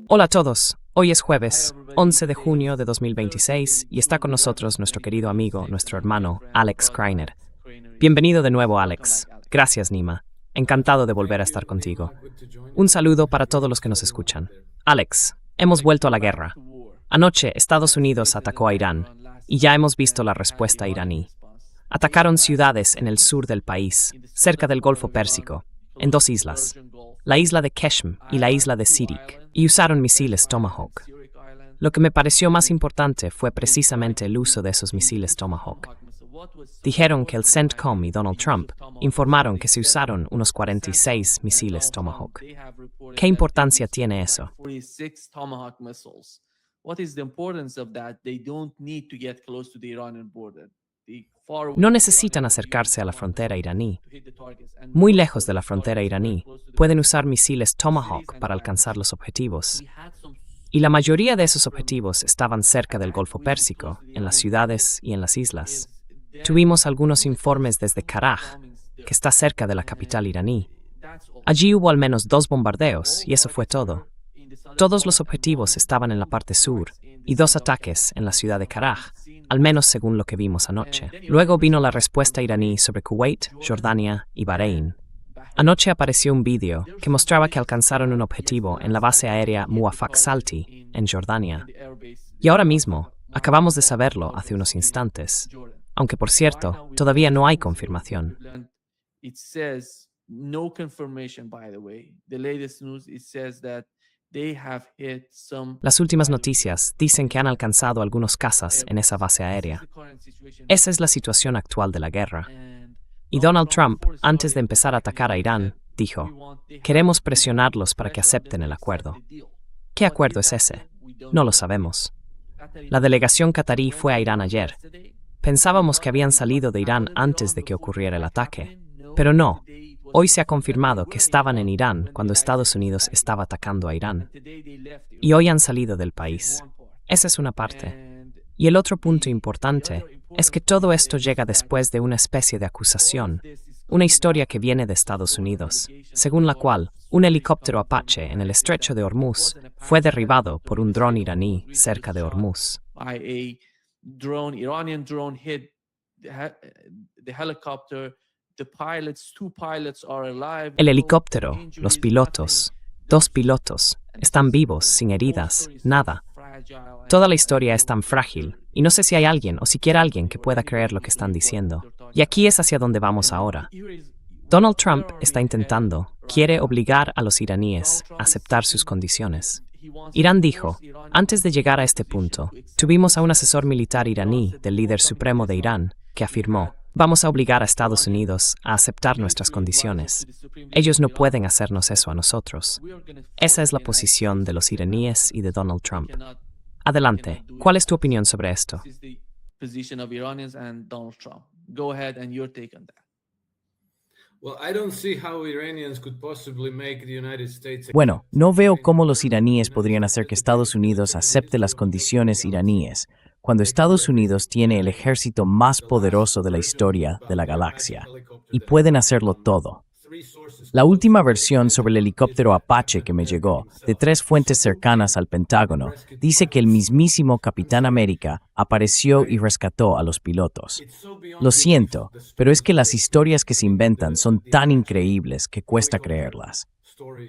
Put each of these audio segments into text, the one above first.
Hola a todos, hoy es jueves, 11 de junio de 2026 y está con nosotros nuestro querido amigo, nuestro hermano, Alex Kreiner. Bienvenido de nuevo, Alex. Gracias, Nima. Encantado de volver a estar contigo. Un saludo para todos los que nos escuchan. Alex, hemos vuelto a la guerra. Anoche, Estados Unidos atacó a Irán y ya hemos visto la respuesta iraní. Atacaron ciudades en el sur del país, cerca del Golfo Pérsico, en dos islas, la isla de Keshm y la isla de Sirik, y usaron misiles Tomahawk. Lo que me pareció más importante fue precisamente el uso de esos misiles Tomahawk. Dijeron que el CENTCOM y Donald Trump informaron que se usaron unos 46 misiles Tomahawk. ¿Qué importancia tiene eso? No necesitan acercarse a la frontera iraní. Muy lejos de la frontera iraní, pueden usar misiles Tomahawk para alcanzar los objetivos. Y la mayoría de esos objetivos estaban cerca del Golfo Pérsico, en las ciudades y en las islas. Tuvimos algunos informes desde Karaj, que está cerca de la capital iraní. Allí hubo al menos 2 bombardeos, y eso fue todo. Todos los objetivos estaban en la parte sur, y 2 ataques en la ciudad de Karaj, al menos según lo que vimos anoche. Luego vino la respuesta iraní sobre Kuwait, Jordania y Bahrein. Anoche apareció un vídeo que mostraba que alcanzaron un objetivo en la base aérea Muwafaq Salti, en Jordania. Y ahora mismo, acabamos de saberlo hace unos instantes, aunque por cierto, todavía no hay confirmación. Las últimas noticias dicen que han alcanzado algunos cazas en esa base aérea. Esa es la situación actual de la guerra. Y Donald Trump, antes de empezar a atacar a Irán, dijo, queremos presionarlos para que acepten el acuerdo. ¿Qué acuerdo es ese? No lo sabemos. La delegación catarí fue a Irán ayer. Pensábamos que habían salido de Irán antes de que ocurriera el ataque, pero no. Hoy se ha confirmado que estaban en Irán cuando Estados Unidos estaba atacando a Irán. Y hoy han salido del país. Esa es una parte. Y el otro punto importante es que todo esto llega después de una especie de acusación, una historia que viene de Estados Unidos, según la cual un helicóptero Apache en el estrecho de Hormuz fue derribado por un dron iraní cerca de Hormuz. El helicóptero, los pilotos, 2 pilotos, están vivos, sin heridas, nada. Toda la historia es tan frágil, y no sé si hay alguien o siquiera alguien que pueda creer lo que están diciendo. Y aquí es hacia donde vamos ahora. Donald Trump está quiere obligar a los iraníes a aceptar sus condiciones. Irán dijo, antes de llegar a este punto, tuvimos a un asesor militar iraní del líder supremo de Irán, que afirmó, vamos a obligar a Estados Unidos a aceptar nuestras condiciones. Ellos no pueden hacernos eso a nosotros. Esa es la posición de los iraníes y de Donald Trump. Adelante, ¿cuál es tu opinión sobre esto? Bueno, no veo cómo los iraníes podrían hacer que Estados Unidos acepte las condiciones iraníes cuando Estados Unidos tiene el ejército más poderoso de la historia de la galaxia, y pueden hacerlo todo. La última versión sobre el helicóptero Apache que me llegó, de 3 fuentes cercanas al Pentágono, dice que el mismísimo Capitán América apareció y rescató a los pilotos. Lo siento, pero es que las historias que se inventan son tan increíbles que cuesta creerlas.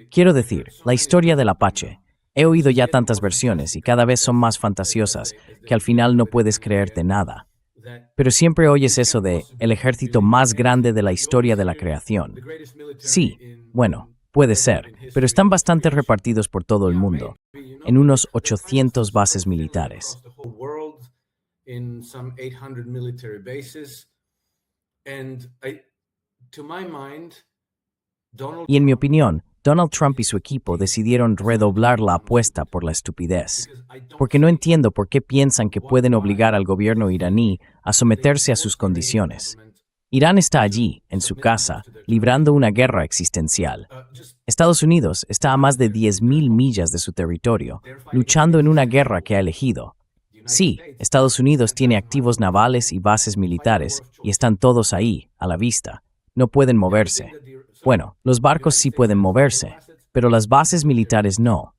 Quiero decir, la historia del Apache. He oído ya tantas versiones y cada vez son más fantasiosas que al final no puedes creerte nada. Pero siempre oyes eso de el ejército más grande de la historia de la creación. Sí, bueno, puede ser, pero están bastante repartidos por todo el mundo, en unos 800 bases militares. Y en mi opinión, Donald Trump y su equipo decidieron redoblar la apuesta por la estupidez, porque no entiendo por qué piensan que pueden obligar al gobierno iraní a someterse a sus condiciones. Irán está allí, en su casa, librando una guerra existencial. Estados Unidos está a más de 10.000 millas de su territorio, luchando en una guerra que ha elegido. Sí, Estados Unidos tiene activos navales y bases militares, y están todos ahí, a la vista. No pueden moverse. Bueno, los barcos sí pueden moverse, pero las bases militares no.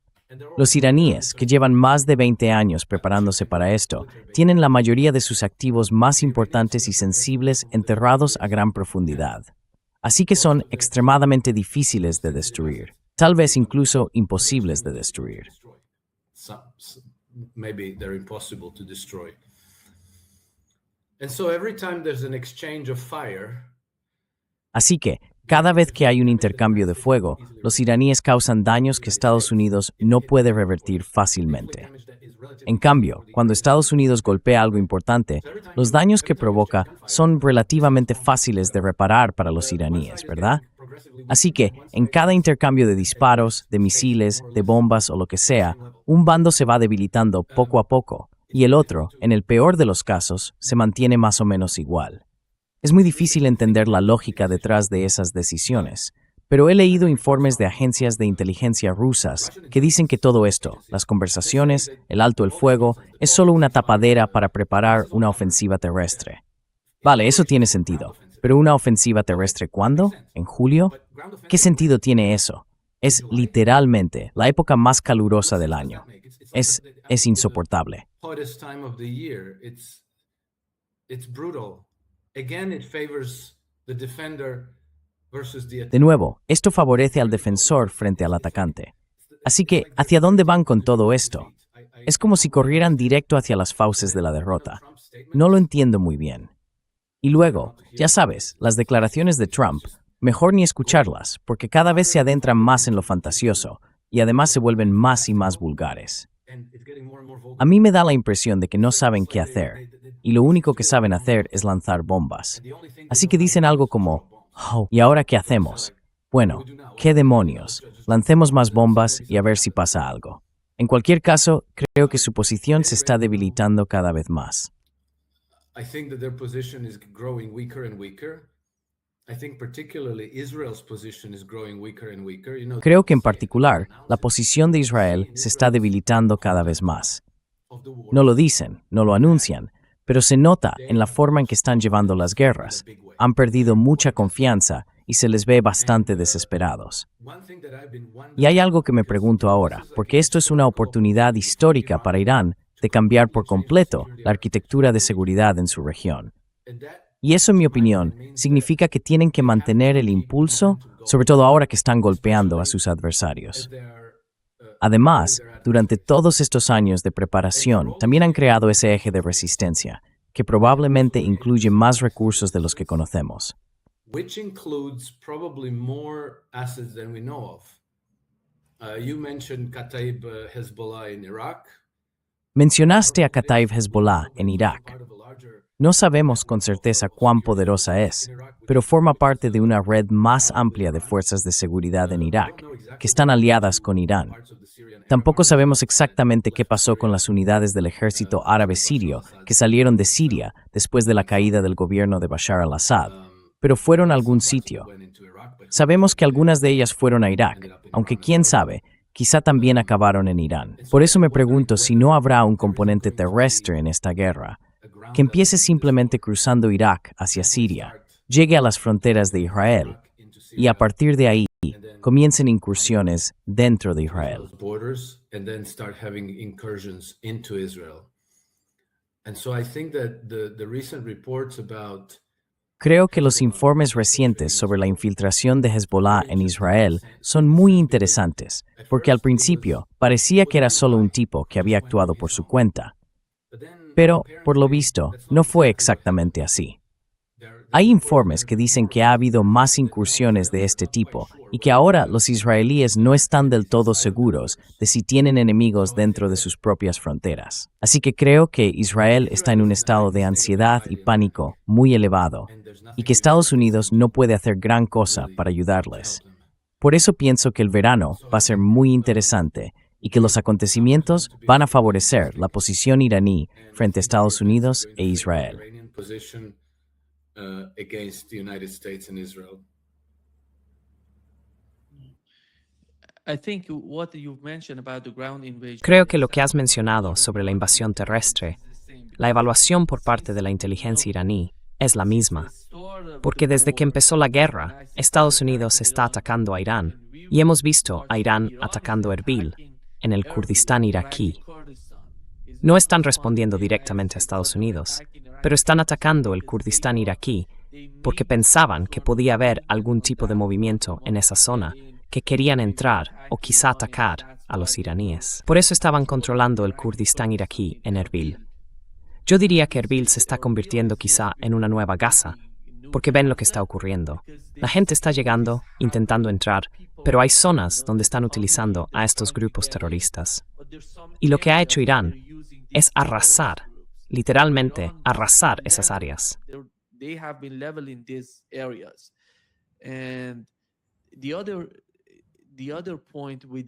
Los iraníes, que llevan más de 20 años preparándose para esto, tienen la mayoría de sus activos más importantes y sensibles enterrados a gran profundidad. Así que son extremadamente difíciles de destruir, tal vez incluso imposibles de destruir. Maybe they're impossible to destroy. And so every time there's an exchange of fire, Así que, cada vez que hay un intercambio de fuego, los iraníes causan daños que Estados Unidos no puede revertir fácilmente. En cambio, cuando Estados Unidos golpea algo importante, los daños que provoca son relativamente fáciles de reparar para los iraníes, ¿verdad? Así que, en cada intercambio de disparos, de misiles, de bombas o lo que sea, un bando se va debilitando poco a poco, y el otro, en el peor de los casos, se mantiene más o menos igual. Es muy difícil entender la lógica detrás de esas decisiones, pero he leído informes de agencias de inteligencia rusas que dicen que todo esto, las conversaciones, el alto el fuego, es solo una tapadera para preparar una ofensiva terrestre. Vale, eso tiene sentido, pero ¿una ofensiva terrestre cuándo? ¿En julio? ¿Qué sentido tiene eso? Es literalmente la época más calurosa del año. Es insoportable. hottest time of the year, it's brutal. Again, it favors the defender versus the De nuevo, esto favorece al defensor frente al atacante. Así que, ¿hacia dónde van con todo esto? Es como si corrieran directo hacia las fauces de la derrota. No lo entiendo muy bien. Y luego, ya sabes, las declaraciones de Trump, mejor ni escucharlas, porque cada vez se adentran más en lo fantasioso, y además se vuelven más y más vulgares. A mí me da la impresión de que no saben qué hacer, y lo único que saben hacer es lanzar bombas. Así que dicen algo como, oh, ¿y ahora qué hacemos? Bueno, ¿qué demonios? Lancemos más bombas y a ver si pasa algo. En cualquier caso, creo que su posición se está debilitando cada vez más. I think that their position is growing weaker and weaker. I think particularly Israel's position is growing weaker and weaker. Creo que en particular, la posición de Israel se está debilitando cada vez más. No lo dicen, no lo anuncian, pero se nota en la forma en que están llevando las guerras. Han perdido mucha confianza y se les ve bastante desesperados. Y hay algo que me pregunto ahora, porque esto es una oportunidad histórica para Irán de cambiar por completo la arquitectura de seguridad en su región. Y eso, en mi opinión, significa que tienen que mantener el impulso, sobre todo ahora que están golpeando a sus adversarios. Además, durante todos estos años de preparación, también han creado ese eje de resistencia, que probablemente incluye más recursos de los que conocemos. Which includes probably more assets than we know of. You mentioned Kataib Hezbollah in Iraq. Mencionaste a Kataib Hezbollah en Irak. No sabemos con certeza cuán poderosa es, pero forma parte de una red más amplia de fuerzas de seguridad en Irak, que están aliadas con Irán. Tampoco sabemos exactamente qué pasó con las unidades del ejército árabe sirio que salieron de Siria después de la caída del gobierno de Bashar al-Assad, pero fueron a algún sitio. Sabemos que algunas de ellas fueron a Irak, aunque quién sabe, quizá también acabaron en Irán. Por eso me pregunto si no habrá un componente terrestre en esta guerra, que empiece simplemente cruzando Irak hacia Siria, llegue a las fronteras de Israel, y a partir de ahí comiencen incursiones dentro de Israel. Borders and then start having incursions into Israel. And so I think that the recent reports about Creo que los informes recientes sobre la infiltración de Hezbollah en Israel son muy interesantes, porque al principio parecía que era solo un tipo que había actuado por su cuenta. Pero, por lo visto, no fue exactamente así. Hay informes que dicen que ha habido más incursiones de este tipo y que ahora los israelíes no están del todo seguros de si tienen enemigos dentro de sus propias fronteras. Así que creo que Israel está en un estado de ansiedad y pánico muy elevado y que Estados Unidos no puede hacer gran cosa para ayudarles. Por eso pienso que el verano va a ser muy interesante y que los acontecimientos van a favorecer la posición iraní frente a Estados Unidos e Israel. Against the United States and Israel. Creo que lo que has mencionado sobre la invasión terrestre, la evaluación por parte de la inteligencia iraní, es la misma. Porque desde que empezó la guerra, Estados Unidos está atacando a Irán, y hemos visto a Irán atacando Erbil. en el Kurdistán iraquí. No están respondiendo directamente a Estados Unidos, pero están atacando el Kurdistán iraquí porque pensaban que podía haber algún tipo de movimiento en esa zona que querían entrar o quizá atacar a los iraníes. Por eso estaban controlando el Kurdistán iraquí en Erbil. Yo diría que Erbil se está convirtiendo quizá en una nueva Gaza, porque ven lo que está ocurriendo. La gente está llegando, intentando entrar, pero hay zonas donde están utilizando a estos grupos terroristas. Y lo que ha hecho Irán es arrasar, literalmente arrasar esas áreas.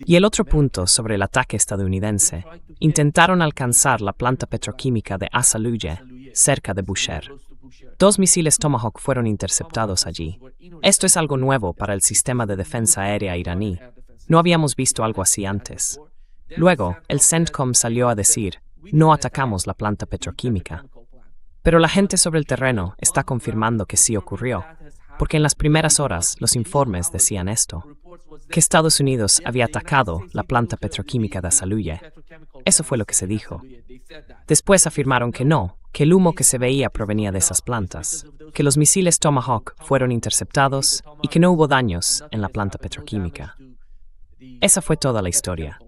Y el otro punto sobre el ataque estadounidense, intentaron alcanzar la planta petroquímica de Asaluye, cerca de Bushehr. 2 misiles Tomahawk fueron interceptados allí. Esto es algo nuevo para el sistema de defensa aérea iraní. No habíamos visto algo así antes. Luego, el CENTCOM salió a decir, no atacamos la planta petroquímica. Pero la gente sobre el terreno está confirmando que sí ocurrió, porque en las primeras horas los informes decían esto, que Estados Unidos había atacado la planta petroquímica de Asaluye. Eso fue lo que se dijo. Después afirmaron que no, que el humo que se veía provenía de esas plantas, que los misiles Tomahawk fueron interceptados y que no hubo daños en la planta petroquímica. Esa fue toda la historia.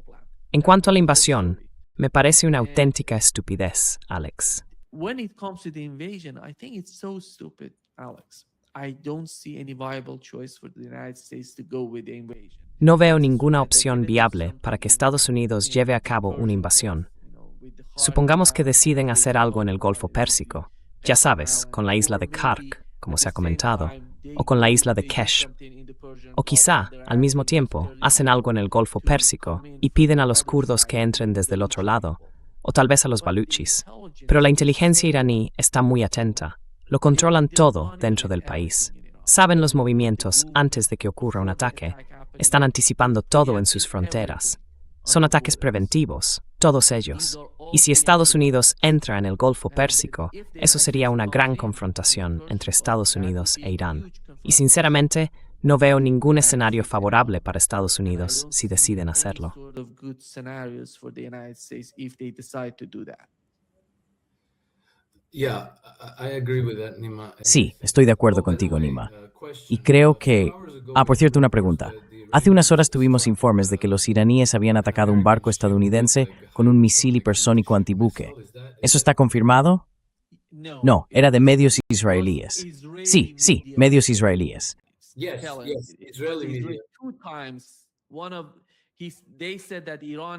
En cuanto a la invasión, me parece una auténtica estupidez, Alex. When it comes to the invasion, I think it's so stupid, Alex. I don't see any viable choice for the United States to go with the invasion. No veo ninguna opción viable para que Estados Unidos lleve a cabo una invasión. Supongamos que deciden hacer algo en el Golfo Pérsico, ya sabes, con la isla de Kark, como se ha comentado, o con la isla de Kesh. O quizá, al mismo tiempo, hacen algo en el Golfo Pérsico y piden a los kurdos que entren desde el otro lado, o tal vez a los baluchis. Pero la inteligencia iraní está muy atenta. Lo controlan todo dentro del país. Saben los movimientos antes de que ocurra un ataque. Están anticipando todo en sus fronteras. Son ataques preventivos, todos ellos. Y si Estados Unidos entra en el Golfo Pérsico, eso sería una gran confrontación entre Estados Unidos e Irán. Y sinceramente, no veo ningún escenario favorable para Estados Unidos si deciden hacerlo. Sí, estoy de acuerdo contigo, Nima. Y creo que... por cierto, una pregunta. Hace unas horas tuvimos informes de que los iraníes habían atacado un barco estadounidense con un misil hipersónico antibuque. ¿Eso está confirmado? No, era de medios israelíes. Sí, medios israelíes.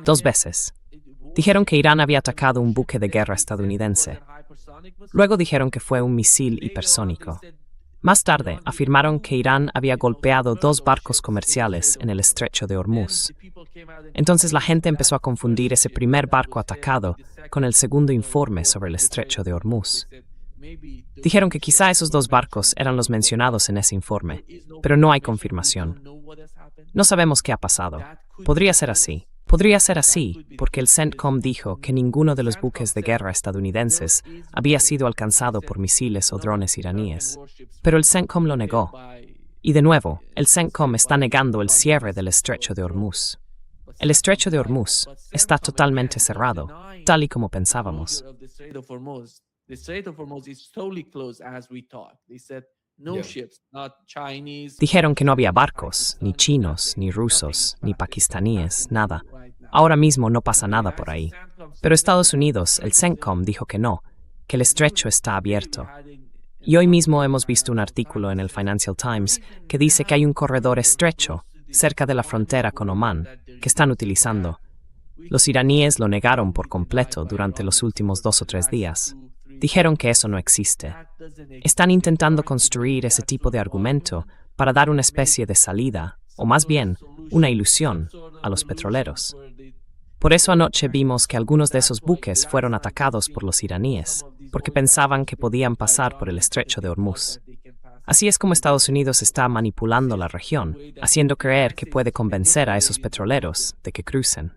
Dos veces. Dijeron que Irán había atacado un buque de guerra estadounidense. Luego dijeron que fue un misil hipersónico. Más tarde, afirmaron que Irán había golpeado 2 barcos comerciales en el estrecho de Hormuz. Entonces la gente empezó a confundir ese primer barco atacado con el segundo informe sobre el estrecho de Hormuz. Dijeron que quizá esos 2 barcos eran los mencionados en ese informe, pero no hay confirmación. No sabemos qué ha pasado. Podría ser así, porque el CENTCOM dijo que ninguno de los buques de guerra estadounidenses había sido alcanzado por misiles o drones iraníes. Pero el CENTCOM lo negó. Y de nuevo, el CENTCOM está negando el cierre del estrecho de Hormuz. El estrecho de Hormuz está totalmente cerrado, tal y como pensábamos. Dijeron que no había barcos, ni chinos, ni rusos, ni pakistaníes, nada. Ahora mismo no pasa nada por ahí. Pero Estados Unidos, el CENTCOM, dijo que no, que el estrecho está abierto. Y hoy mismo hemos visto un artículo en el Financial Times que dice que hay un corredor estrecho cerca de la frontera con Omán que están utilizando. Los iraníes lo negaron por completo durante los últimos 2 o 3 días. Dijeron que eso no existe. Están intentando construir ese tipo de argumento para dar una especie de salida, o más bien, una ilusión, a los petroleros. Por eso anoche vimos que algunos de esos buques fueron atacados por los iraníes, porque pensaban que podían pasar por el estrecho de Hormuz. Así es como Estados Unidos está manipulando la región, haciendo creer que puede convencer a esos petroleros de que crucen.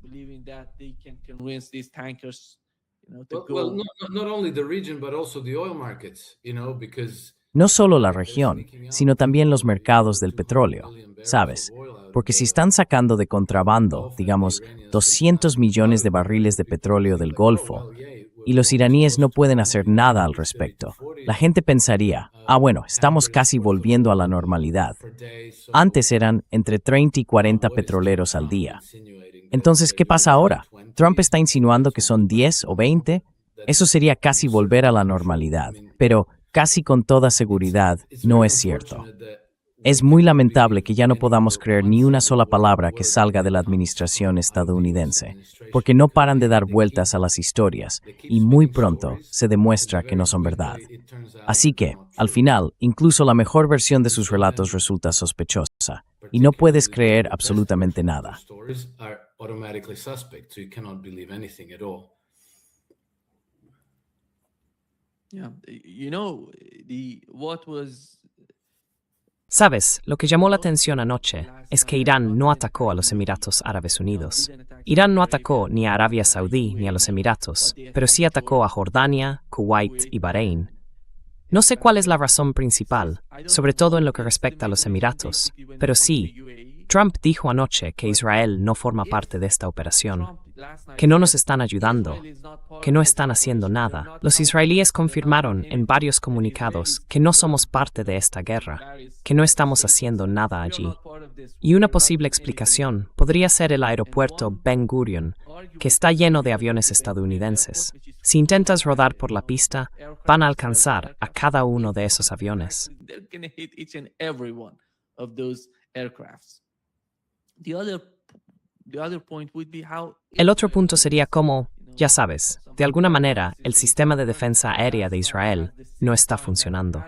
Well, not only the region, but also the oil markets, because No solo la región, sino también los mercados del petróleo, ¿sabes? Porque si están sacando de contrabando, digamos, 200 millones de barriles de petróleo del Golfo, y los iraníes no pueden hacer nada al respecto, la gente pensaría, bueno, estamos casi volviendo a la normalidad. Antes eran entre 30 y 40 petroleros al día. Entonces, ¿qué pasa ahora? Trump está insinuando que son 10 o 20. Eso sería casi volver a la normalidad, pero casi con toda seguridad no es cierto. Es muy lamentable que ya no podamos creer ni una sola palabra que salga de la administración estadounidense, porque no paran de dar vueltas a las historias y muy pronto se demuestra que no son verdad. Así que, al final, incluso la mejor versión de sus relatos resulta sospechosa y no puedes creer absolutamente nada. Yeah, you know, what was Sabes, lo que llamó la atención anoche es que Irán no atacó a los Emiratos Árabes Unidos. Irán no atacó ni a Arabia Saudí ni a los Emiratos, pero sí atacó a Jordania, Kuwait y Bahrein. No sé cuál es la razón principal, sobre todo en lo que respecta a los Emiratos, pero sí, Trump dijo anoche que Israel no forma parte de esta operación, que no nos están ayudando, que no están haciendo nada. Los israelíes confirmaron en varios comunicados que no somos parte de esta guerra, que no estamos haciendo nada allí. Y una posible explicación podría ser el aeropuerto Ben Gurion, que está lleno de aviones estadounidenses. Si intentas rodar por la pista, van a alcanzar a cada uno de esos aviones. El otro punto sería cómo, ya sabes, de alguna manera el sistema de defensa aérea de Israel no está funcionando.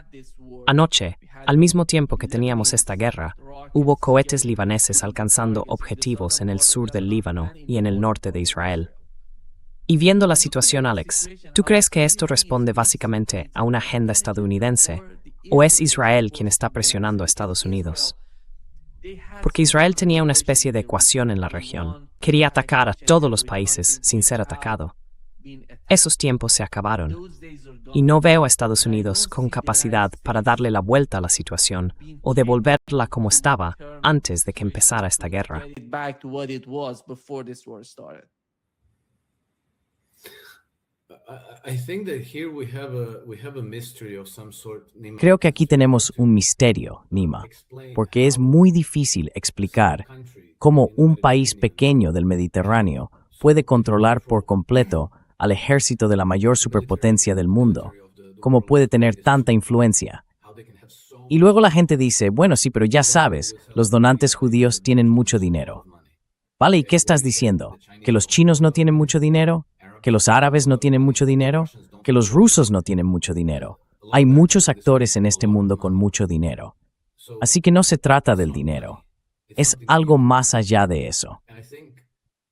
Anoche, al mismo tiempo que teníamos esta guerra, hubo cohetes libaneses alcanzando objetivos en el sur del Líbano y en el norte de Israel. Y viendo la situación, Alex, ¿tú crees que esto responde básicamente a una agenda estadounidense o es Israel quien está presionando a Estados Unidos? Porque Israel tenía una especie de ecuación en la región. Quería atacar a todos los países sin ser atacado. Esos tiempos se acabaron. Y no veo a Estados Unidos con capacidad para darle la vuelta a la situación o devolverla como estaba antes de que empezara esta guerra. Creo que aquí tenemos un misterio, Nima, porque es muy difícil explicar cómo un país pequeño del Mediterráneo puede controlar por completo al ejército de la mayor superpotencia del mundo, cómo puede tener tanta influencia. Y luego la gente dice, bueno, sí, pero ya sabes, los donantes judíos tienen mucho dinero. Vale, ¿y qué estás diciendo? ¿Que los chinos no tienen mucho dinero? ¿Que los árabes no tienen mucho dinero? ¿Que los rusos no tienen mucho dinero? Hay muchos actores en este mundo con mucho dinero. Así que no se trata del dinero. Es algo más allá de eso.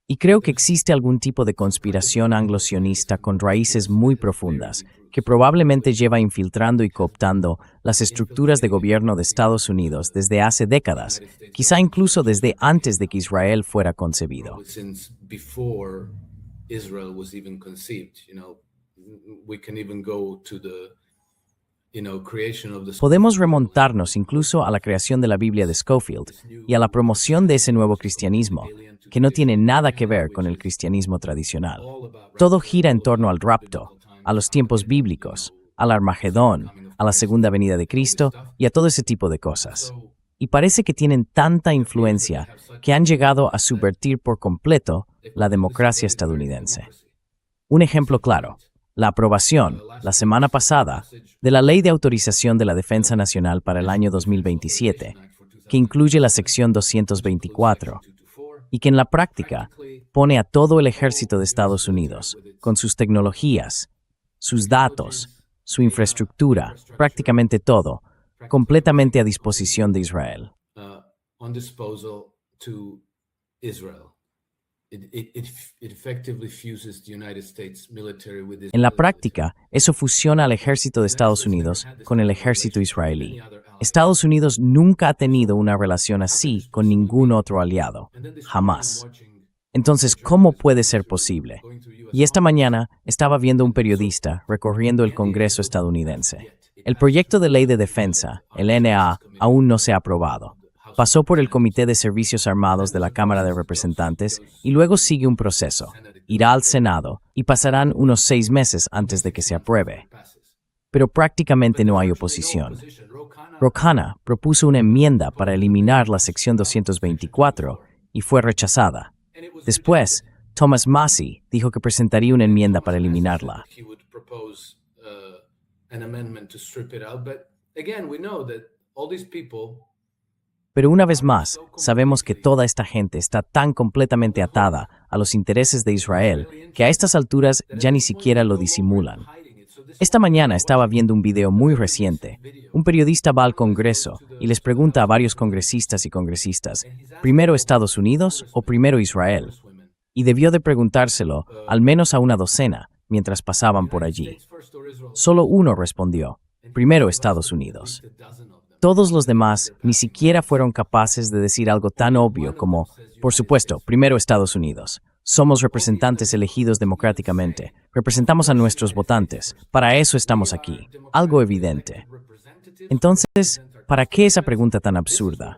Y creo que existe algún tipo de conspiración anglo-sionista con raíces muy profundas, que probablemente lleva infiltrando y cooptando las estructuras de gobierno de Estados Unidos desde hace décadas, quizá incluso desde antes de que Israel fuera concebido. Israel was even conceived, we can even go to the creation of the. Podemos remontarnos incluso a la creación de la Biblia de Scofield y a la promoción de ese nuevo cristianismo, que no tiene nada que ver con el cristianismo tradicional. Todo gira en torno al rapto, a los tiempos bíblicos, al Armagedón, a la segunda venida de Cristo y a todo ese tipo de cosas. Y parece que tienen tanta influencia que han llegado a subvertir por completo la democracia estadounidense. Un ejemplo claro, la aprobación, la semana pasada, de la Ley de Autorización de la Defensa Nacional para el año 2027, que incluye la sección 224, y que en la práctica pone a todo el ejército de Estados Unidos, con sus tecnologías, sus datos, su infraestructura, prácticamente todo, completamente a disposición de Israel. On disposal to Israel. It effectively fuses the United States military with Israel. En la práctica, eso fusiona al ejército de Estados Unidos con el ejército israelí. Estados Unidos nunca ha tenido una relación así con ningún otro aliado. Jamás. Entonces, ¿cómo puede ser posible? Y esta mañana estaba viendo un periodista recorriendo el Congreso estadounidense. El proyecto de ley de defensa, el NA, aún no se ha aprobado. Pasó por el Comité de Servicios Armados de la Cámara de Representantes y luego sigue un proceso. Irá al Senado y pasarán unos 6 meses antes de que se apruebe. Pero prácticamente no hay oposición. Ro Khanna propuso una enmienda para eliminar la sección 224 y fue rechazada. Después, Thomas Massie dijo que presentaría una enmienda para eliminarla. Pero una vez más, sabemos que toda esta gente está tan completamente atada a los intereses de Israel que a estas alturas ya ni siquiera lo disimulan. Esta mañana estaba viendo un video muy reciente. Un periodista va al Congreso y les pregunta a varios congresistas y congresistas, ¿primero Estados Unidos o primero Israel? Y debió de preguntárselo al menos a una docena mientras pasaban por allí. Solo uno respondió, primero Estados Unidos. Todos los demás ni siquiera fueron capaces de decir algo tan obvio como, por supuesto, primero Estados Unidos. Somos representantes elegidos democráticamente. Representamos a nuestros votantes. Para eso estamos aquí. Algo evidente. Entonces, ¿para qué esa pregunta tan absurda?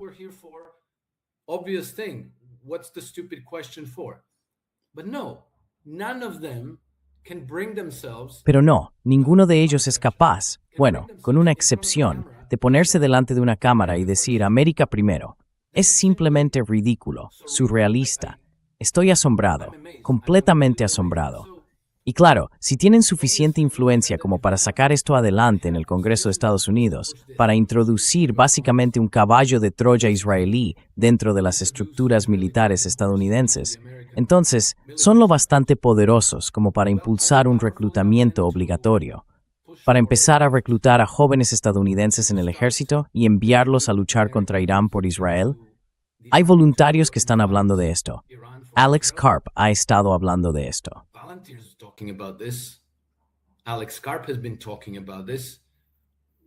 Pero no, ninguno de ellos es capaz, bueno, con una excepción, de ponerse delante de una cámara y decir América primero. Es simplemente ridículo, surrealista. Estoy asombrado, completamente asombrado. Y claro, si tienen suficiente influencia como para sacar esto adelante en el Congreso de Estados Unidos, para introducir básicamente un caballo de Troya israelí dentro de las estructuras militares estadounidenses, entonces son lo bastante poderosos como para impulsar un reclutamiento obligatorio, para empezar a reclutar a jóvenes estadounidenses en el ejército y enviarlos a luchar contra Irán por Israel. Hay voluntarios que están hablando de esto. Alex Karp ha estado hablando de esto. Alex Karp has been talking about this.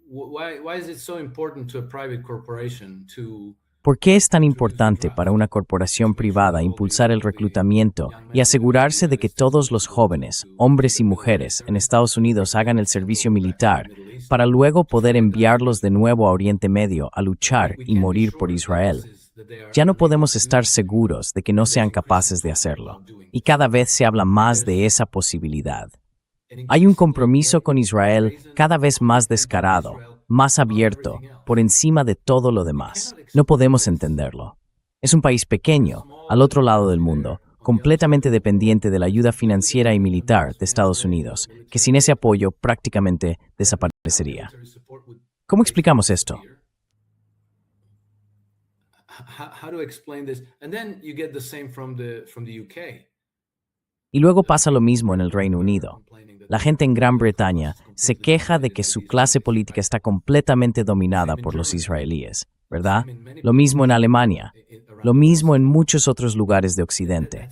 Why is it so important to a private corporation to ¿Por qué es tan importante para una corporación privada impulsar el reclutamiento y asegurarse de que todos los jóvenes, hombres y mujeres, en Estados Unidos hagan el servicio militar para luego poder enviarlos de nuevo a Oriente Medio a luchar y morir por Israel? Ya no podemos estar seguros de que no sean capaces de hacerlo, y cada vez se habla más de esa posibilidad. Hay un compromiso con Israel cada vez más descarado, más abierto, por encima de todo lo demás. No podemos entenderlo. Es un país pequeño, al otro lado del mundo, completamente dependiente de la ayuda financiera y militar de Estados Unidos, que sin ese apoyo prácticamente desaparecería. ¿Cómo explicamos esto? Y luego pasa lo mismo en el Reino Unido. La gente en Gran Bretaña se queja de que su clase política está completamente dominada por los israelíes, ¿verdad? Lo mismo en Alemania, lo mismo en muchos otros lugares de Occidente.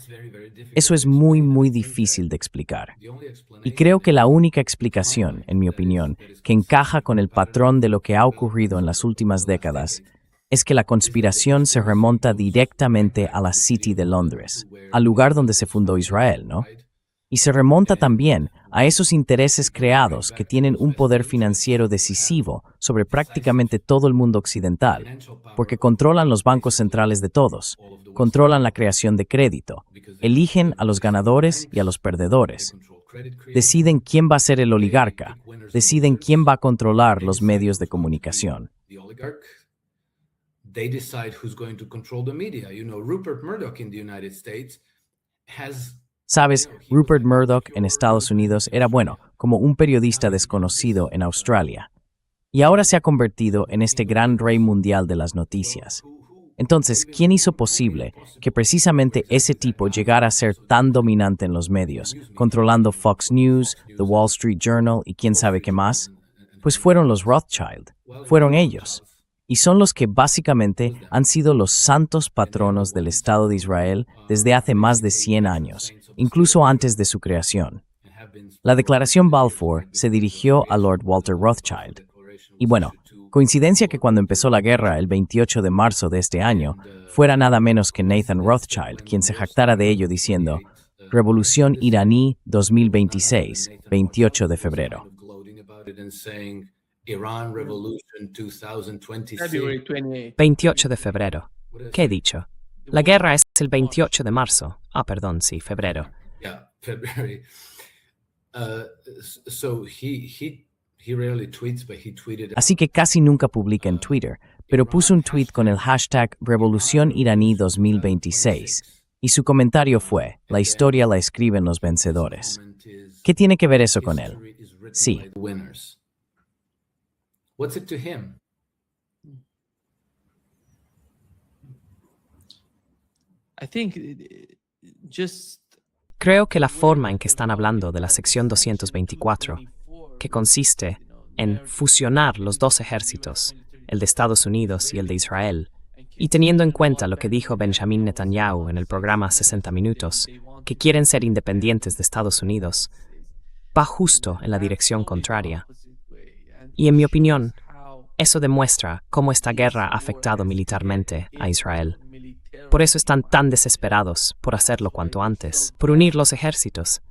Eso es muy difícil de explicar. Y creo que la única explicación, en mi opinión, que encaja con el patrón de lo que ha ocurrido en las últimas décadas, es que la conspiración se remonta directamente a la City de Londres, al lugar donde se fundó Israel, ¿no? Y se remonta también a esos intereses creados que tienen un poder financiero decisivo sobre prácticamente todo el mundo occidental, porque controlan los bancos centrales de todos, controlan la creación de crédito, eligen a los ganadores y a los perdedores, deciden quién va a ser el oligarca, deciden quién va a controlar los medios de comunicación. They decide who's going to control the media. You know, Rupert Murdoch in the United States has... Sabes, Rupert Murdoch en Estados Unidos era, como un periodista desconocido en Australia. Y ahora se ha convertido en este gran rey mundial de las noticias. Entonces, ¿quién hizo posible que precisamente ese tipo llegara a ser tan dominante en los medios, controlando Fox News, The Wall Street Journal y quién sabe qué más? Pues fueron los Rothschild, fueron ellos. Y son los que básicamente han sido los santos patronos del Estado de Israel desde hace más de 100 años, incluso antes de su creación. La Declaración Balfour se dirigió a Lord Walter Rothschild. Y coincidencia que cuando empezó la guerra el 28 de marzo de este año, fuera nada menos que Nathan Rothschild quien se jactara de ello diciendo, Revolución iraní 2026, 28 de febrero. Iran Revolution 2026. February 28th. 28 de febrero. ¿Qué he dicho? La guerra es el 28 de marzo. Ah, perdón, sí, febrero. Yeah, February. So he rarely tweets, but he tweeted. Así que casi nunca publica en Twitter, pero puso un tweet con el hashtag Revolución Iraní 2026. Y su comentario fue, la historia la escriben los vencedores. ¿Qué tiene que ver eso con él? Sí. What's it to him? I think just Creo que la forma en que están hablando de la sección 224, que consiste en fusionar los dos ejércitos, el de Estados Unidos y el de Israel, y teniendo en cuenta lo que dijo Benjamin Netanyahu en el programa 60 Minutos, que quieren ser independientes de Estados Unidos, va justo en la dirección contraria. Y en mi opinión, eso demuestra cómo esta guerra ha afectado militarmente a Israel. Por eso están tan desesperados por hacerlo cuanto antes, por unir los ejércitos,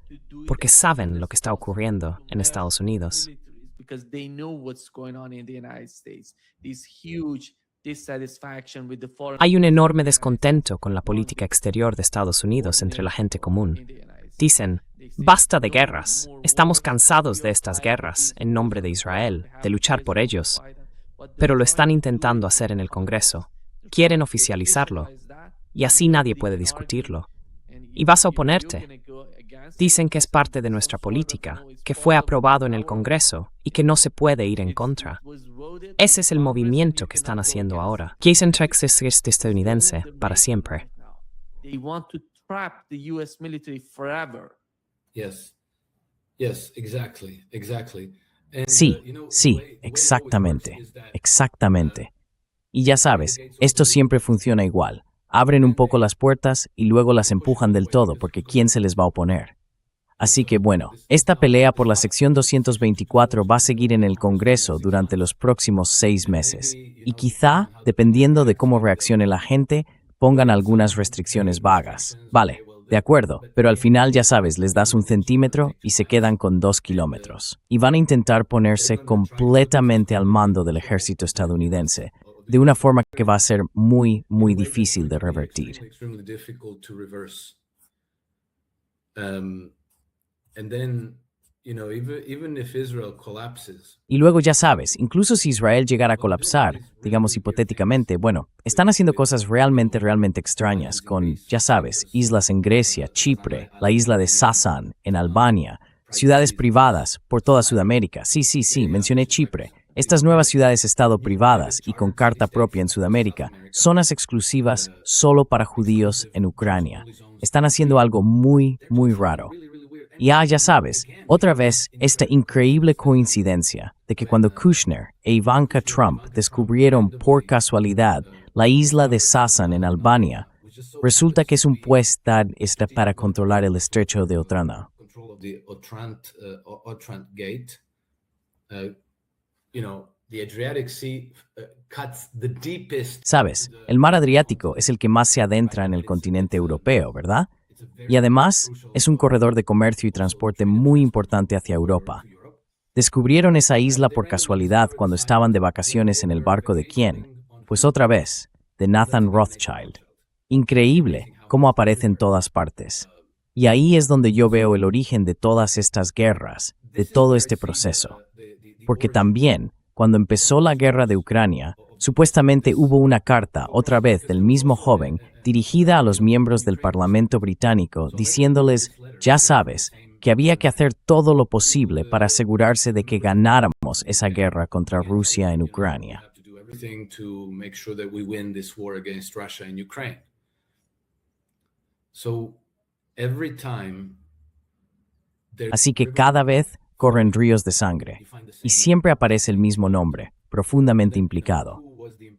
porque saben lo que está ocurriendo en Estados Unidos. because they know what's going on in the United States. This huge dissatisfaction with the foreign Hay un enorme descontento con la política exterior de Estados Unidos entre la gente común. Dicen, basta de guerras, estamos cansados de estas guerras en nombre de Israel, de luchar por ellos, pero lo están intentando hacer en el Congreso. Quieren oficializarlo, y así nadie puede discutirlo. Y vas a oponerte. Dicen que es parte de nuestra política, que fue aprobado en el Congreso y que no se puede ir en contra. Ese es el movimiento que están haciendo ahora. Quieren Texas estadounidense para siempre. They want to trap the US military forever. Yes, exactly. And, Sí, sí, exactamente, exactamente. Y ya sabes, esto siempre funciona igual. Abren un poco las puertas y luego las empujan del todo porque ¿quién se les va a oponer? Así que bueno, esta pelea por la sección 224 va a seguir en el Congreso durante los próximos 6 meses. Y quizá, dependiendo de cómo reaccione la gente, pongan algunas restricciones vagas. Vale, de acuerdo, pero al final ya sabes, les das 1 centímetro y se quedan con 2 kilómetros. Y van a intentar ponerse completamente al mando del ejército estadounidense, de una forma que va a ser muy, muy difícil de revertir. extremely difficult to reverse. And then, even if Israel collapses, Y luego ya sabes, incluso si Israel llegara a colapsar, digamos hipotéticamente, bueno, están haciendo cosas realmente extrañas con, ya sabes, islas en Grecia, Chipre, la isla de Sasan, en Albania, ciudades privadas por toda Sudamérica. Sí, mencioné Chipre. Estas nuevas ciudades-estado privadas y con carta propia en Sudamérica, zonas exclusivas solo para judíos en Ucrania. Están haciendo algo muy, muy raro. Y ya sabes, otra vez esta increíble coincidencia de que cuando Kushner e Ivanka Trump descubrieron por casualidad la isla de Sasan en Albania, resulta que es un puesto para controlar el estrecho de Otranta. control of the Otrant Gate, the Adriatic Sea cuts the deepest. Sabes, el mar Adriático es el que más se adentra en el continente europeo, ¿verdad? Y además, es un corredor de comercio y transporte muy importante hacia Europa. Descubrieron esa isla por casualidad cuando estaban de vacaciones en el barco de quién, pues otra vez, de Nathan Rothschild. Increíble cómo aparece en todas partes. Y ahí es donde yo veo el origen de todas estas guerras, de todo este proceso. Porque también, cuando empezó la guerra de Ucrania, supuestamente hubo una carta, otra vez del mismo joven, dirigida a los miembros del Parlamento británico, diciéndoles, ya sabes, que había que hacer todo lo posible para asegurarse de que ganáramos esa guerra contra Rusia en Ucrania. To do everything to make sure that we win this war against Russia and Ukraine. So every time Así que cada vez corren ríos de sangre, y siempre aparece el mismo nombre, profundamente implicado.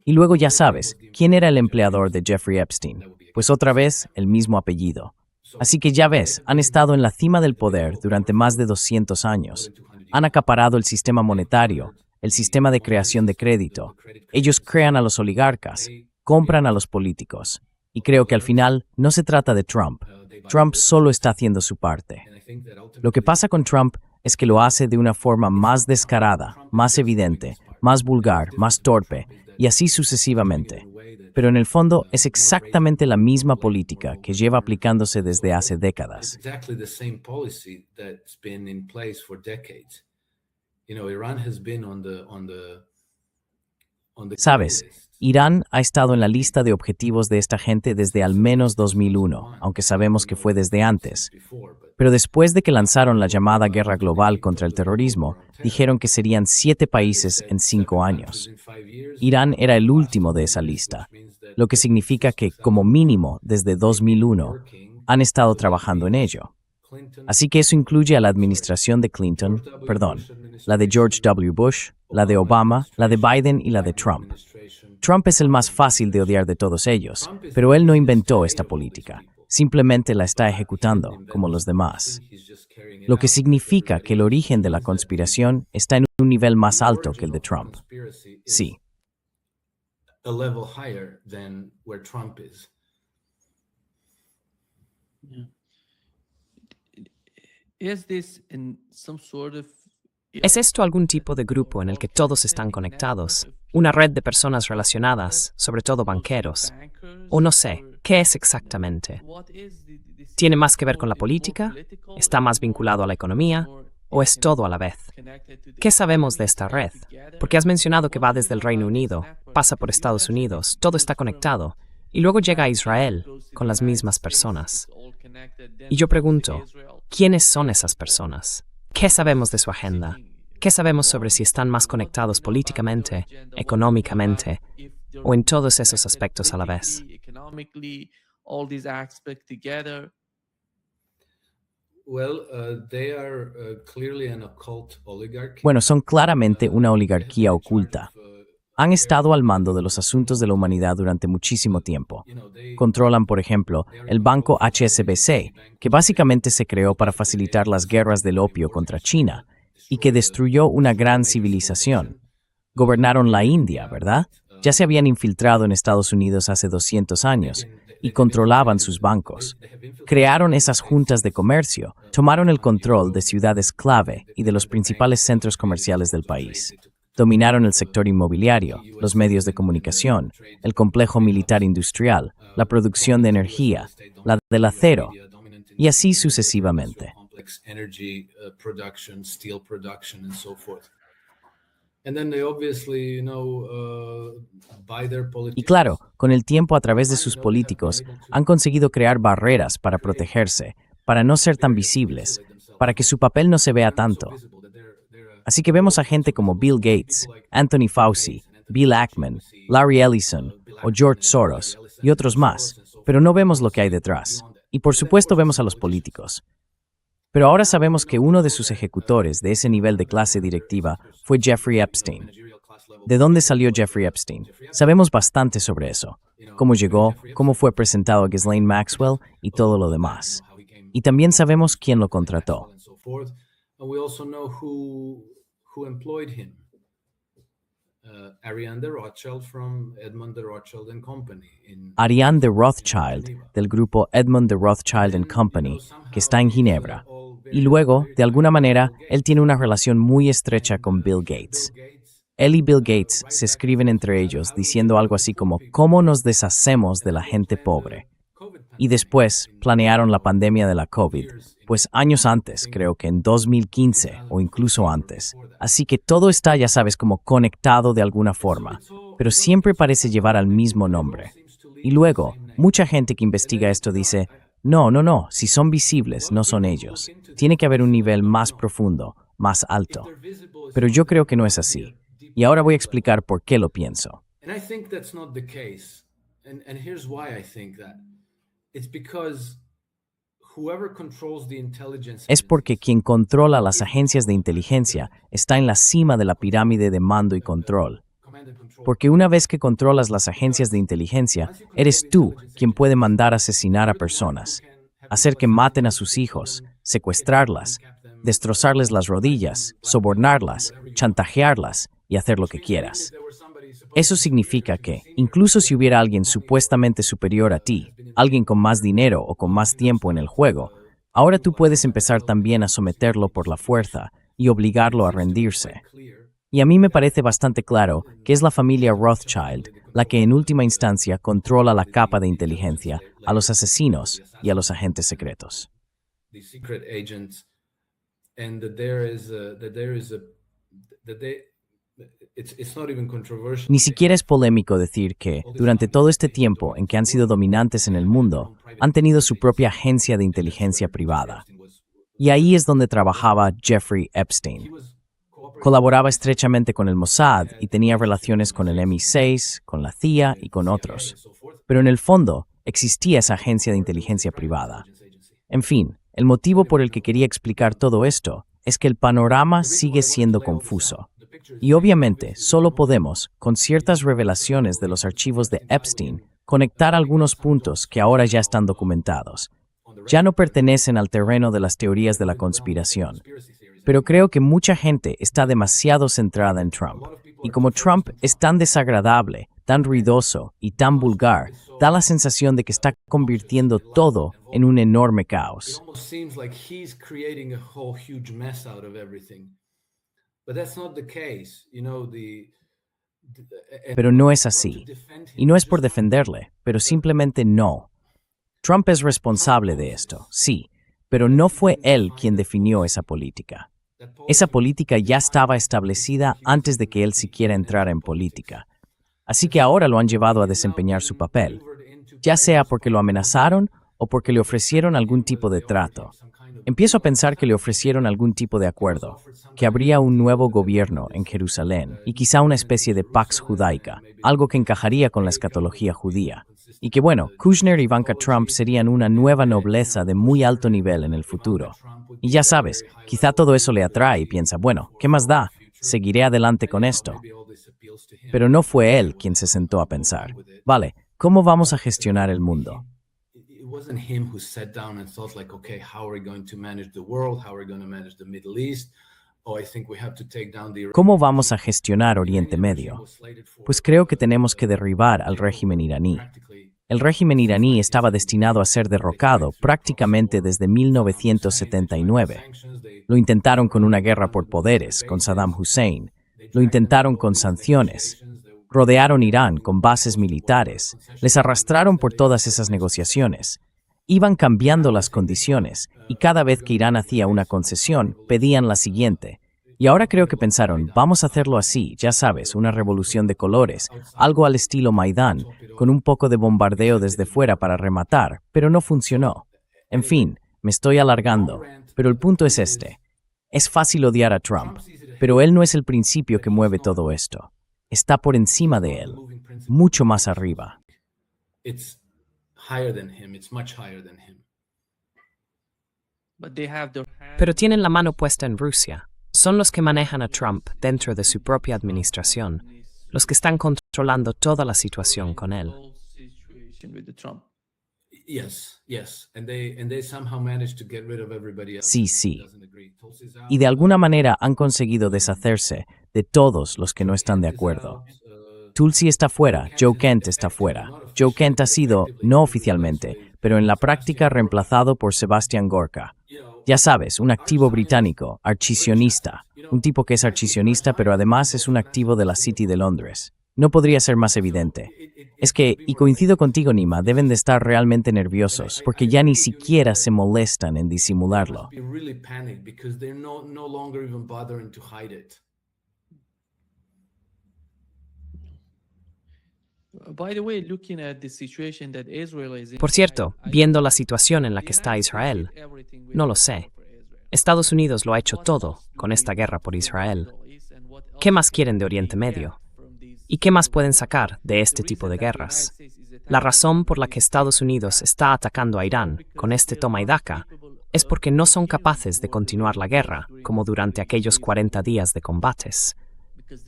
Y luego ya sabes, ¿quién era el empleador de Jeffrey Epstein? Pues otra vez, el mismo apellido. Así que ya ves, han estado en la cima del poder durante más de 200 años. Han acaparado el sistema monetario, el sistema de creación de crédito. Ellos crean a los oligarcas, compran a los políticos. Y creo que al final no se trata de Trump. Trump solo está haciendo su parte. Lo que pasa con Trump es que lo hace de una forma más descarada, más evidente, más vulgar, más torpe, y así sucesivamente. Pero en el fondo es exactamente la misma política que lleva aplicándose desde hace décadas. Exactly the same policy that's been in place for decades. Iran has been on the Sabes, Irán ha estado en la lista de objetivos de esta gente desde al menos 2001, aunque sabemos que fue desde antes. Pero después de que lanzaron la llamada guerra global contra el terrorismo, dijeron que serían 7 países en 5 años. Irán era el último de esa lista, lo que significa que, como mínimo, desde 2001, han estado trabajando en ello. Así que eso incluye a la administración de Clinton, la de George W. Bush, la de Obama, la de Biden y la de Trump. Trump es el más fácil de odiar de todos ellos, pero él no inventó esta política, simplemente la está ejecutando, como los demás. Lo que significa que el origen de la conspiración está en un nivel más alto que el de Trump. Sí. A level higher than where Trump is. Is this in some sort of ¿Es esto algún tipo de grupo en el que todos están conectados? ¿Una red de personas relacionadas, sobre todo banqueros? O no sé, ¿qué es exactamente? ¿Tiene más que ver con la política? ¿Está más vinculado a la economía? ¿O es todo a la vez? ¿Qué sabemos de esta red? Porque has mencionado que va desde el Reino Unido, pasa por Estados Unidos, todo está conectado, y luego llega a Israel con las mismas personas. Y yo pregunto, ¿quiénes son esas personas? ¿Qué sabemos de su agenda? ¿Qué sabemos sobre si están más conectados políticamente, económicamente, o en todos esos aspectos a la vez? Bueno, son claramente una oligarquía oculta. Han estado al mando de los asuntos de la humanidad durante muchísimo tiempo. Controlan, por ejemplo, el banco HSBC, que básicamente se creó para facilitar las guerras del opio contra China y que destruyó una gran civilización. Gobernaron la India, ¿verdad? Ya se habían infiltrado en Estados Unidos hace 200 años y controlaban sus bancos. Crearon esas juntas de comercio, tomaron el control de ciudades clave y de los principales centros comerciales del país. Dominaron el sector inmobiliario, los medios de comunicación, el complejo militar industrial, la producción de energía, la del acero, y así sucesivamente. Y claro, con el tiempo a través de sus políticos, han conseguido crear barreras para protegerse, para no ser tan visibles, para que su papel no se vea tanto. Así que vemos a gente como Bill Gates, Anthony Fauci, Bill Ackman, Larry Ellison o George Soros y otros más, pero no vemos lo que hay detrás. Y por supuesto vemos a los políticos. Pero ahora sabemos que uno de sus ejecutores de ese nivel de clase directiva fue Jeffrey Epstein. ¿De dónde salió Jeffrey Epstein? Sabemos bastante sobre eso. Cómo llegó, cómo fue presentado a Ghislaine Maxwell y todo lo demás. Y también sabemos quién lo contrató. Who employed him. Ariane de Rothschild from Edmond de Rothschild and Company. Ariane de Rothschild, del grupo Edmond de Rothschild and Company, que está en Ginebra. Y luego, de alguna manera, él tiene una relación muy estrecha con Bill Gates. Él y Bill Gates se escriben entre ellos diciendo algo así como ¿cómo nos deshacemos de la gente pobre? Y después planearon la pandemia de la COVID, pues años antes, creo que en 2015 o incluso antes. Así que todo está, ya sabes, como conectado de alguna forma, pero siempre parece llevar al mismo nombre. Y luego, mucha gente que investiga esto dice, no, si son visibles, no son ellos. Tiene que haber un nivel más profundo, más alto. Pero yo creo que no es así. Y ahora voy a explicar por qué lo pienso. Es porque quien controla las agencias de inteligencia está en la cima de la pirámide de mando y control. Porque una vez que controlas las agencias de inteligencia, eres tú quien puede mandar asesinar a personas, hacer que maten a sus hijos, secuestrarlas, destrozarles las rodillas, sobornarlas, chantajearlas y hacer lo que quieras. Eso significa que, incluso si hubiera alguien supuestamente superior a ti, alguien con más dinero o con más tiempo en el juego, Ahora tú puedes empezar también a someterlo por la fuerza y obligarlo a rendirse. Y a mí me parece bastante claro que es la familia Rothschild la que en última instancia controla la capa de inteligencia, a los asesinos y a los agentes secretos. Ni siquiera es polémico decir que, durante todo este tiempo en que han sido dominantes en el mundo, han tenido su propia agencia de inteligencia privada. Y ahí es donde trabajaba Jeffrey Epstein. Colaboraba estrechamente con el Mossad y tenía relaciones con el MI6, con la CIA y con otros. Pero en el fondo, existía esa agencia de inteligencia privada. En fin, el motivo por el que quería explicar todo esto es que el panorama sigue siendo confuso. Y obviamente, solo podemos, con ciertas revelaciones de los archivos de Epstein, conectar algunos puntos que ahora ya están documentados. Ya no pertenecen al terreno de las teorías de la conspiración. Pero creo que mucha gente está demasiado centrada en Trump. Y como Trump es tan desagradable, tan ruidoso y tan vulgar, da la sensación de que está convirtiendo todo en un enorme caos. Pero no es así. Y no es por defenderle, pero simplemente no. Trump es responsable de esto, sí, pero no fue él quien definió esa política. Esa política ya estaba establecida antes de que él siquiera entrara en política. Así que ahora lo han llevado a desempeñar su papel, ya sea porque lo amenazaron o porque le ofrecieron algún tipo de trato. Empiezo a pensar que le ofrecieron algún tipo de acuerdo, que habría un nuevo gobierno en Jerusalén y quizá una especie de pax judaica, algo que encajaría con la escatología judía. Y que bueno, Kushner y Ivanka Trump serían una nueva nobleza de muy alto nivel en el futuro. Y ya sabes, quizá todo eso le atrae y piensa, bueno, ¿qué más da? Seguiré adelante con esto. Pero no fue él quien se sentó a pensar, vale, ¿cómo vamos a gestionar el mundo? ¿Cómo vamos a gestionar Oriente Medio? Pues creo que tenemos que derribar al régimen iraní. El régimen iraní estaba destinado a ser derrocado prácticamente desde 1979. Lo intentaron con una guerra por poderes, con Saddam Hussein. Lo intentaron con sanciones. Rodearon Irán con bases militares. Les arrastraron por todas esas negociaciones. Iban cambiando las condiciones y cada vez que Irán hacía una concesión, pedían la siguiente. Y ahora creo que pensaron, vamos a hacerlo así, ya sabes, una revolución de colores, algo al estilo Maidán, con un poco de bombardeo desde fuera para rematar, pero no funcionó. En fin, me estoy alargando, pero el punto es este. Es fácil odiar a Trump, pero él no es el principio que mueve todo esto. Está por encima de él, mucho más arriba. Pero tienen la mano puesta en Rusia. Son los que manejan a Trump dentro de su propia administración, los que están controlando toda la situación con él. Sí, sí. Y de alguna manera han conseguido deshacerse de todos los que no están de acuerdo. Tulsi está fuera, Joe Kent está fuera. Joe Kent ha sido, no oficialmente, pero en la práctica reemplazado por Sebastian Gorka. Ya sabes, un activo británico, archisionista, un tipo que es archisionista pero además es un activo de la City de Londres. No podría ser más evidente. Es que, y coincido contigo Nima, deben de estar realmente nerviosos porque ya ni siquiera se molestan en disimularlo. Por cierto, viendo la situación en la que está Israel, no lo sé. Estados Unidos lo ha hecho todo con esta guerra por Israel. ¿Qué más quieren de Oriente Medio? ¿Y qué más pueden sacar de este tipo de guerras? La razón por la que Estados Unidos está atacando a Irán con este toma y daca es porque no son capaces de continuar la guerra como durante aquellos 40 días de combates.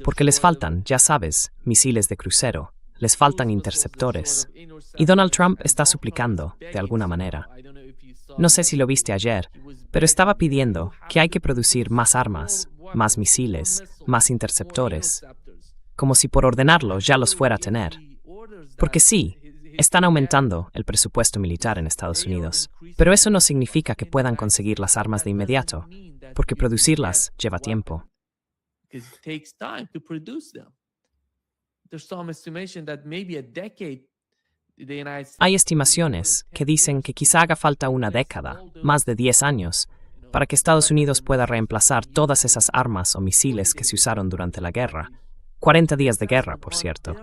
Porque les faltan, ya sabes, misiles de crucero, les faltan interceptores. Y Donald Trump está suplicando, de alguna manera. No sé si lo viste ayer, pero estaba pidiendo que hay que producir más armas, más misiles, más interceptores, como si por ordenarlo ya los fuera a tener. Porque sí, Están aumentando el presupuesto militar en Estados Unidos, pero eso no significa que puedan conseguir las armas de inmediato, porque producirlas lleva tiempo. Hay estimaciones que dicen que quizá haga falta una década, más de 10 años, para que Estados Unidos pueda reemplazar todas esas armas o misiles que se usaron durante la guerra. 40 días de guerra, por cierto.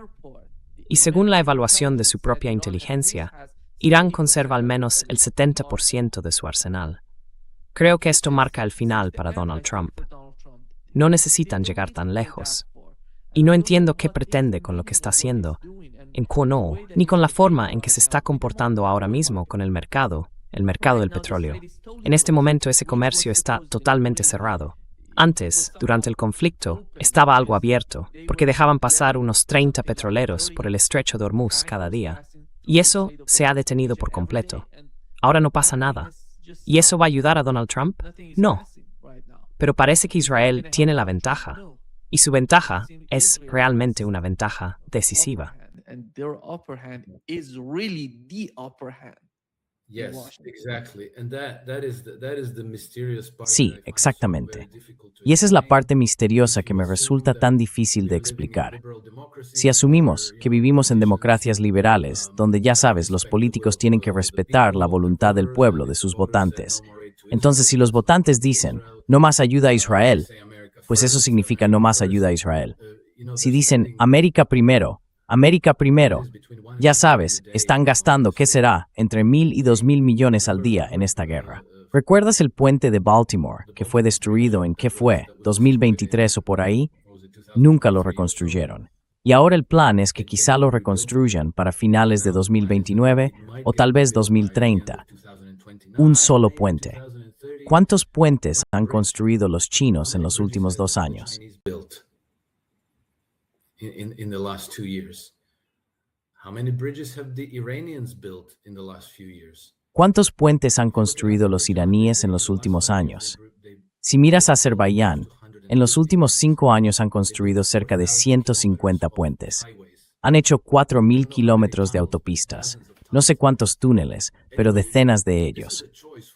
Y según la evaluación de su propia inteligencia, Irán conserva al menos el 70% de su arsenal. Creo que esto marca el final para Donald Trump. No necesitan llegar tan lejos. Y no entiendo qué pretende con lo que está haciendo en Cuno, ni con la forma en que se está comportando ahora mismo con el mercado del petróleo. En este momento ese comercio está totalmente cerrado. Antes, durante el conflicto, estaba algo abierto, porque dejaban pasar unos 30 petroleros por el estrecho de Hormuz cada día. Y eso se ha detenido por completo. Ahora no pasa nada. ¿Y eso va a ayudar a Donald Trump? No. Pero parece que Israel tiene la ventaja. Y su ventaja es realmente una ventaja decisiva. Yes, exactly. And that is the mysterious part Sí, that I find so exactamente. very difficult to Y esa es la explain. parte misteriosa que me resulta tan difícil de explicar. Si asumimos que vivimos en democracias liberales, donde ya sabes, los políticos tienen que respetar la voluntad del pueblo, de sus votantes, entonces si los votantes dicen, no más ayuda a Israel, pues eso significa no más ayuda a Israel. Si dicen, América primero, ya sabes, están gastando, ¿qué será?, entre 1,000 y 2,000 millones al día en esta guerra. ¿Recuerdas el puente de Baltimore, que fue destruido en, ¿qué fue?, 2023 o por ahí? Nunca lo reconstruyeron. Y ahora el plan es que quizá lo reconstruyan para finales de 2029 o tal vez 2030. Un solo puente. ¿Cuántos puentes han construido los chinos en los últimos 2 años? In the last 2 years? How many bridges have the Iranians built in the last few years? ¿Cuántos puentes han construido los iraníes en los últimos años? Si miras a Azerbaiyán, en los últimos 5 años han construido cerca de 150 puentes. Han hecho 4,000 kilómetros de autopistas, no sé cuántos túneles, pero decenas de ellos.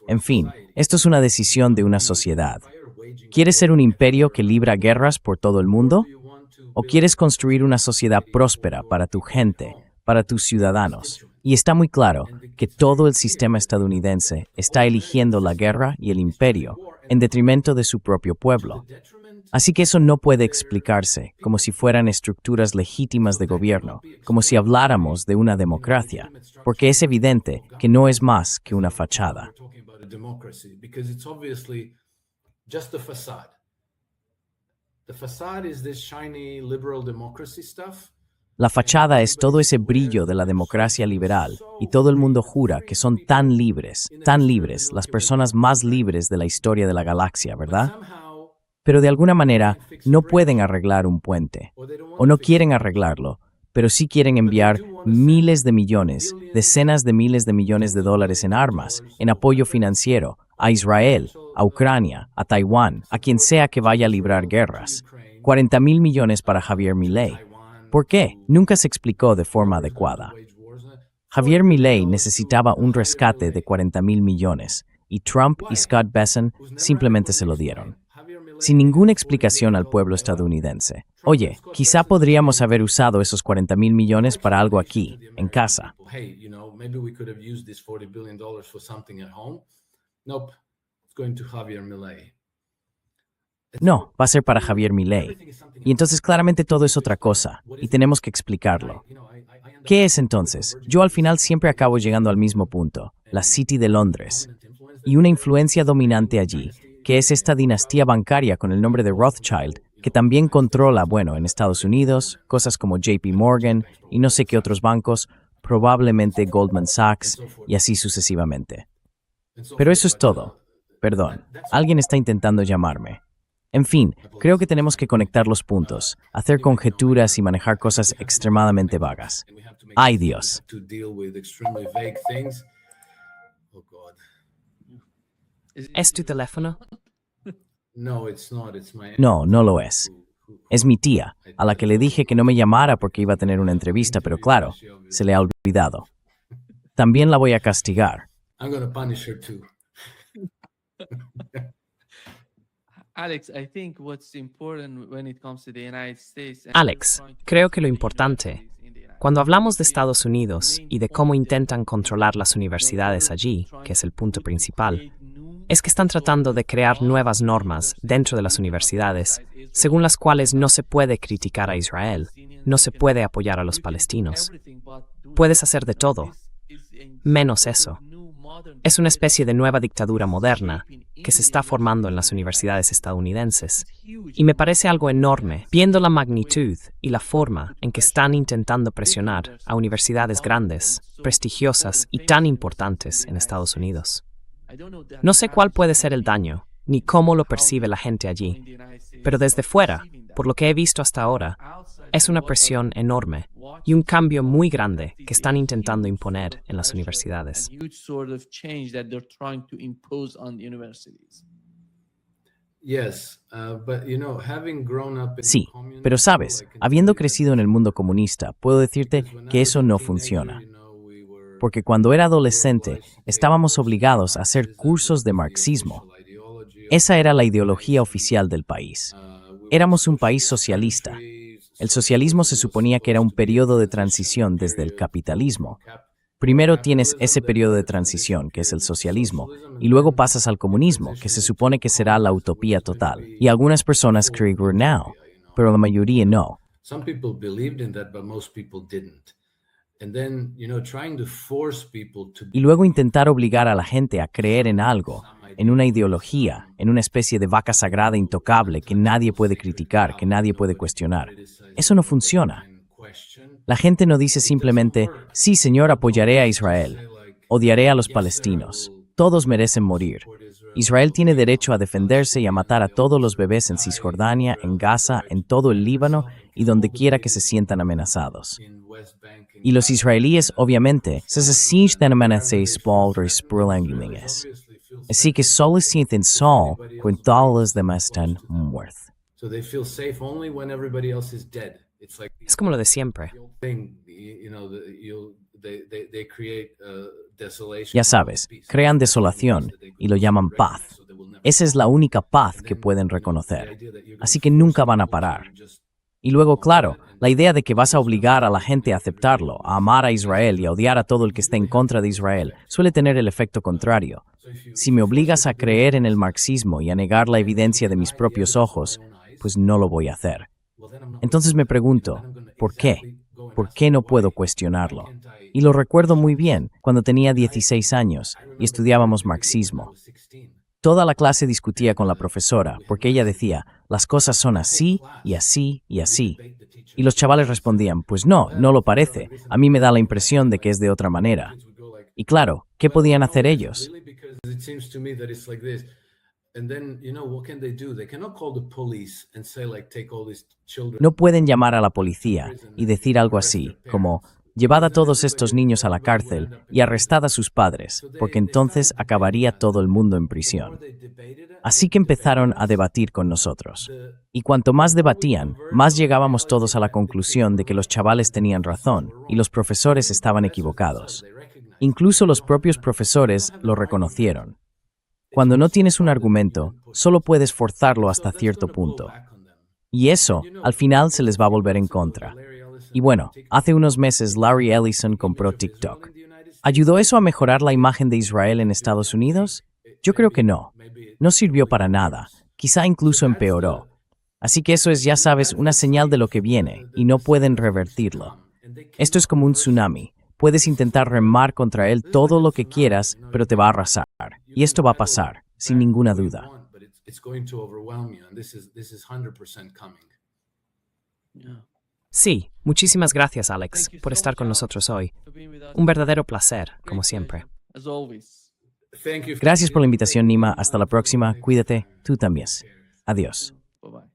En fin, esto es una decisión de una sociedad. ¿Quieres ser un imperio que libra guerras por todo el mundo? ¿O quieres construir una sociedad próspera para tu gente, para tus ciudadanos? Y está muy claro que todo el sistema estadounidense está eligiendo la guerra y el imperio en detrimento de su propio pueblo. Así que eso no puede explicarse como si fueran estructuras legítimas de gobierno, como si habláramos de una democracia, porque es evidente que no es más que una fachada. La fachada es todo ese brillo de la democracia liberal, y todo el mundo jura que son tan libres, las personas más libres de la historia de la galaxia, ¿verdad? Pero de alguna manera no pueden arreglar un puente, o no quieren arreglarlo, pero sí quieren enviar miles de millones, decenas de miles de millones de dólares en armas, en apoyo financiero, a Israel, a Ucrania, a Taiwán, a quien sea que vaya a librar guerras. 40,000 millones para Javier Milei. ¿Por qué? Nunca se explicó de forma adecuada. Javier Milei necesitaba un rescate de 40,000 millones, y Trump y Scott Bessent simplemente se lo dieron, sin ninguna explicación al pueblo estadounidense. Oye, quizá podríamos haber usado esos 40,000 millones para algo aquí, en casa. No, va a ser para Javier Milei. Y entonces claramente todo es otra cosa, y tenemos que explicarlo. ¿Qué es entonces? Yo al final siempre acabo llegando al mismo punto, la City de Londres, y una influencia dominante allí, que es esta dinastía bancaria con el nombre de Rothschild, que también controla, en Estados Unidos, cosas como JP Morgan y no sé qué otros bancos, probablemente Goldman Sachs y así sucesivamente. Pero eso es todo. Perdón, alguien está intentando llamarme. En fin, creo que tenemos que conectar los puntos, hacer conjeturas y manejar cosas extremadamente vagas. ¡Ay, Dios! ¿Es tu teléfono? No, no lo es. Es mi tía, a la que le dije que no me llamara porque iba a tener una entrevista, pero claro, se le ha olvidado. También la voy a castigar. I'm going to punish her too. Alex, I think what's important when it comes to the United States. Alex, creo que lo importante, cuando hablamos de Estados Unidos y de cómo intentan controlar las universidades allí, que es el punto principal, es que están tratando de crear nuevas normas dentro de las universidades, según las cuales no se puede criticar a Israel, no se puede apoyar a los palestinos. Puedes hacer de todo, menos eso. Es una especie de nueva dictadura moderna que se está formando en las universidades estadounidenses. Y me parece algo enorme, viendo la magnitud y la forma en que están intentando presionar a universidades grandes, prestigiosas y tan importantes en Estados Unidos. No sé cuál puede ser el daño, ni cómo lo percibe la gente allí, pero desde fuera, por lo que he visto hasta ahora, es una presión enorme y un cambio muy grande que están intentando imponer en las universidades. Sí, pero sabes, habiendo crecido en el mundo comunista, puedo decirte que eso no funciona. Porque cuando era adolescente, estábamos obligados a hacer cursos de marxismo. Esa era la ideología oficial del país. Éramos un país socialista. El socialismo se suponía que era un periodo de transición desde el capitalismo. Primero tienes ese periodo de transición, que es el socialismo, y luego pasas al comunismo, que se supone que será la utopía total. Y algunas personas creyeron no, pero la mayoría no. Y luego intentar obligar a la gente a creer en algo, en una ideología, en una especie de vaca sagrada intocable que nadie puede criticar, que nadie puede cuestionar. Eso no funciona. La gente no dice simplemente, sí, señor, apoyaré a Israel, odiaré a los palestinos, todos merecen morir. Israel tiene derecho a defenderse y a matar a todos los bebés en Cisjordania, en Gaza, en todo el Líbano y donde quiera que se sientan amenazados. Y los israelíes, obviamente, se sienten amenazados por los palestinos. Así que solo sienten sol cuando todos los demás están muertos. Es como lo de siempre. Ya sabes, crean desolación y lo llaman paz. Esa es la única paz que pueden reconocer. Así que nunca van a parar. Y luego, claro, la idea de que vas a obligar a la gente a aceptarlo, a amar a Israel y a odiar a todo el que esté en contra de Israel, suele tener el efecto contrario. Si me obligas a creer en el marxismo y a negar la evidencia de mis propios ojos, pues no lo voy a hacer. Entonces me pregunto, ¿por qué? ¿Por qué no puedo cuestionarlo? Y lo recuerdo muy bien, cuando tenía 16 años y estudiábamos marxismo. Toda la clase discutía con la profesora, porque ella decía, las cosas son así, y así, y así. Y los chavales respondían, pues no, no lo parece, a mí me da la impresión de que es de otra manera. Y claro, ¿qué podían hacer ellos? No pueden llamar a la policía y decir algo así, como, llevad a todos estos niños a la cárcel y arrestad a sus padres, porque entonces acabaría todo el mundo en prisión. Así que empezaron a debatir con nosotros. Y cuanto más debatían, más llegábamos todos a la conclusión de que los chavales tenían razón y los profesores estaban equivocados. Incluso los propios profesores lo reconocieron. Cuando no tienes un argumento, solo puedes forzarlo hasta cierto punto. Y eso, al final, se les va a volver en contra. Y bueno, hace unos meses Larry Ellison compró TikTok. ¿Ayudó eso a mejorar la imagen de Israel en Estados Unidos? Yo creo que no. No sirvió para nada. Quizá incluso empeoró. Así que eso es, ya sabes, una señal de lo que viene, y no pueden revertirlo. Esto es como un tsunami. Puedes intentar remar contra él todo lo que quieras, pero te va a arrasar. Y esto va a pasar, sin ninguna duda. Sí, muchísimas gracias, Alex, por estar con nosotros hoy. Un verdadero placer, como siempre. Gracias por la invitación, Nima. Hasta la próxima. Cuídate. Tú también. Adiós. Bye-bye.